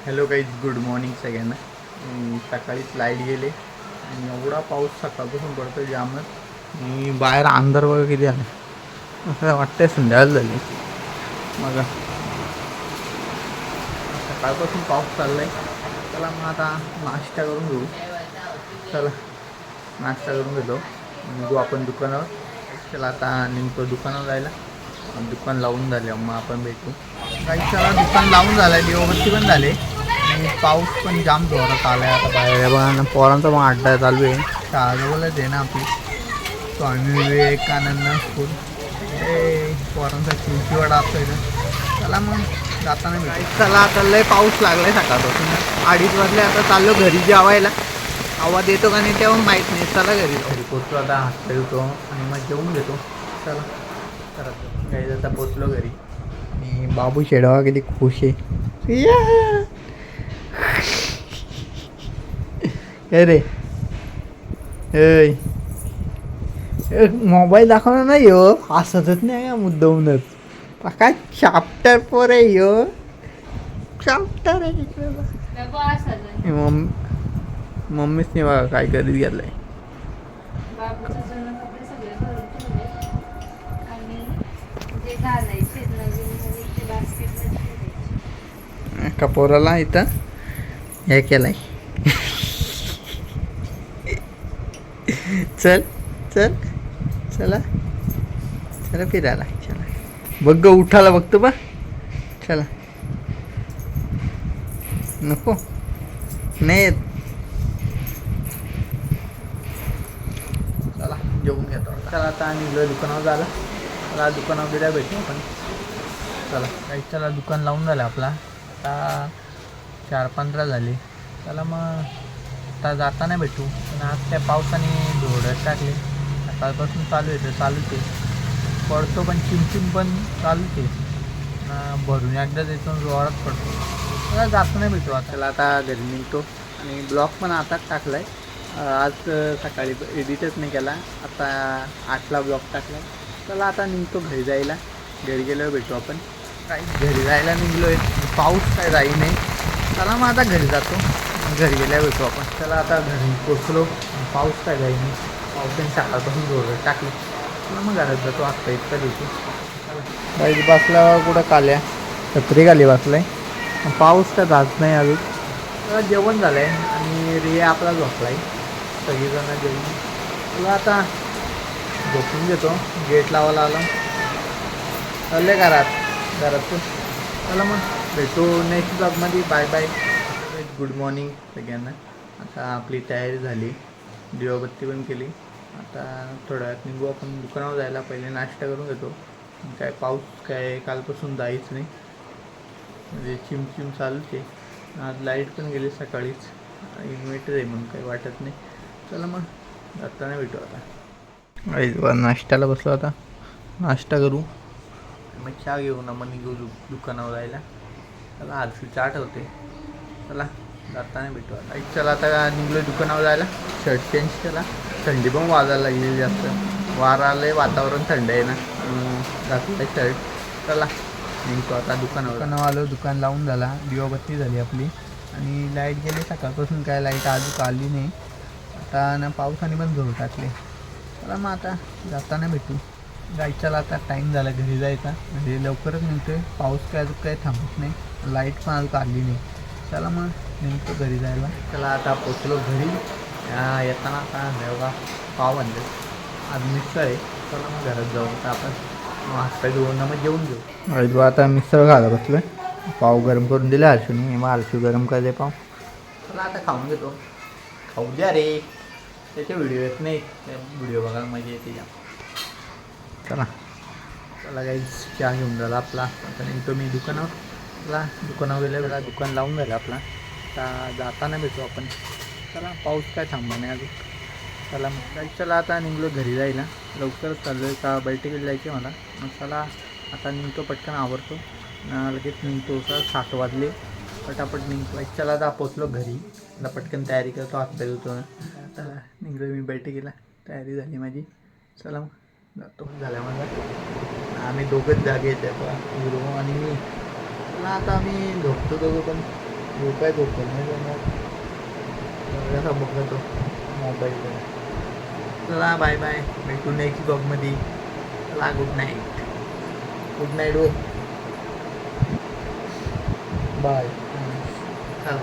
Hello guys, good morning सगळ्यांना. सकाळीच light गेले आणि एवढा पाऊस सकाळपासून पडतो जामच. आणि बाहेर अंधार वगैरे किती आलं असं वाटतंय संध्याकाळ झाली. मग सकाळपासून पाऊस चालला आहे. चला मग आता नाश्ता करून घेऊ. चला नाश्ता करून घेतो, निघू आपण दुकानावर. चला आता निघतो दुकानावर जायला. दुकान लावून झाले मग आपण भेटू. काही चला दुकान लावून झालं आहे, दिवाबत्ती पण झाले आणि पाऊस पण जाम जोरात आला आहे. आता बाहेर बघा पोरांचा मग अड्डा चालू आहे. शाळाजवळच आहे ना आपली स्वामी विवेकानंद स्कूल. पोरांचा चिंचीवाडा असतो इथं. चला मग जाताना मी चला आता लय पाऊस लागला आहे सकाळपासून. 2:30 वाजले. आता चाललो घरी जेवायला. आवाज येतो का नाही तेव्हा माहीत नाही. चला घरी पोचलो. आता हात ठेवतो आणि मग जेवून घेतो. चला करत काही आता पोचलो घरी. आणि बाबू शेडवा किती खुश आहे. रे मोबाईल दाखवणार नाही हो, हसतच नाही का मुद्दामूनच. काय चाप्टर पोर आहे ह्यो, चाप्टर आहे. मम्मीच नाही बघा काय करीत गेलाय. कपोराला इथं हे केलंय. चल चल चला चला फिरायला. चला बघ ग, उठाला बघतो बा. चला नको नाही येत. चला जेवून घेतो. चला आता निघलो दुकानावर झालं. चला दुकानावर गेल्या भेटू आपण. चला काही चला दुकान लावून झालं आपला. आता 4:15 झाले. चला मग आता जाताना भेटू. पण आज त्या पावसाने धोडत टाकले. सकाळपासून चालू आहे, चालूच आहे. पडतो पण चिमचिम पण चालूच आहे. भरून एकदा त्यातून जोरात पडतो. मला जाताना भेटू. त्याला आता घरी निघतो. आणि ब्लॉग पण आताच टाकला आहे. आज सकाळी एडिटच नाही केला. आता 8ला ब्लॉग टाकला. चला आता निघतो घरी जायला. घरी गेल्यावर भेटू आपण. काही घरी जायला निघलो आहे, पाऊस काय जाई नाही. चला मग आता घरी जातो, घरी गेल्यावर भेटू आपण. चला आता घरी पोचलो. पाऊस काय जाई नाही. पावसाने सकाळपासून जोरात टाकले. चला मग घरात जातो. आत्ता इतका भेटू. काही बसला कुठं काल्या छत्री खाली बसलाय. पाऊस तर जात नाही अजून. तर जेवण झालं आहे आणि रिया आपला झोपला आहे. सगळीजणं जेवून तुला आता झोपून घेतो. गेट लावायला आलो. चालले घरात चला मग भेटू नेक्स्ट ब्लॉगमध्ये. Bye bye. गुड मॉर्निंग सगळ्यांना. आता आपली तयारी झाली, दिवाबत्ती पण केली. आता थोड्या वेळात निघू आपण दुकानावर जायला. पहिले नाश्ता करून घेतो. काय पाऊस काय कालपासून जाईच नाही, म्हणजे चिमचिम चालूच आहे. आज लाईट पण गेली सकाळीच. इन्व्हर्टर आहे म्हणून काही वाटत नाही. चला मग जाताना भेटू. आता नाश्त्याला बसलो. आता नाश्ता करू, मग चहा घेऊ ना, मग निघू दुकानावर जायला. चला आरशी चहा ठेवते. चला जाताना भेटू. आता चला आता निघलो दुकानावर जायला. शर्ट चेंज केला. थंडी पण वाजायला लागली जास्त. वारा आलं, वातावरण थंड आहे ना. घातलं शर्ट. चला निघतो आता दुकानावर आलो. दुकान लावून झाला. दिवाबत्ती झाली आपली. आणि लाईट गेली सकाळपासून. काय लाईट अजून आली नाही. आता ना पावसाने पण जोर टाकले. चला मग आता जाताना भेटू. जायच्याला आता टाईम झाला घरी जायचा, म्हणजे लवकरच निघतो आहे. पाऊस काय अजून काही थांबत नाही. लाईट पण अजून आली नाही. चला मग निघतो घरी जायला. चला आता पोचलो घरी. येताना आता बघा पाव आणले. आज मिक्सर आहे. चला मग घरात जाऊ. आता आपण हातपाय धुवून मग जेवून घेऊ. आता मिक्सर घाला बसलो आहे. पाव गरम करून दिले हर्षूने. मग हर्षू गरम करते पाव. चला आता खाऊन घेतो. खाऊ द्या रे, त्याचे व्हिडिओ येत नाही. त्या व्हिडिओ बघायला मजा येते जाम. चला चला काही चहा घेऊन झाला आपला. आता निघतो मी दुकानावर. चला दुकानावर गेल्या वेळा दुकान लावून झालं आपला. आता जाताना भेटू आपण. चला पाऊस काय थांबला नाही अजून. चला मग काही चला आता निघलो घरी जायला. लवकरच चाललो आहे का बैठकीला जायचे मला. मग चला आता निघतो, पटकन आवरतो, लगेच निघतो. 7 वाजले. पटापट निघतो. चला आता पोचलो घरी. आता पटकन तयारी करतो. हातपाय धुतो. चला निघलो मी बैठकीला. तयारी झाली माझी. चला मग जातो. झाल्या माझा. आम्ही दोघंच जागे आहेत, हिरो आणि मी. चला आता आम्ही झोपतो दोघं पण. झोपायच होतं नाही तर मग कसा बघतो मोबाईल. चला बाय बाय, भेटू नेक्स्ट ब्लॉगमध्ये. चला गुड नाईट. गुड नाईट हो. बाय. चला.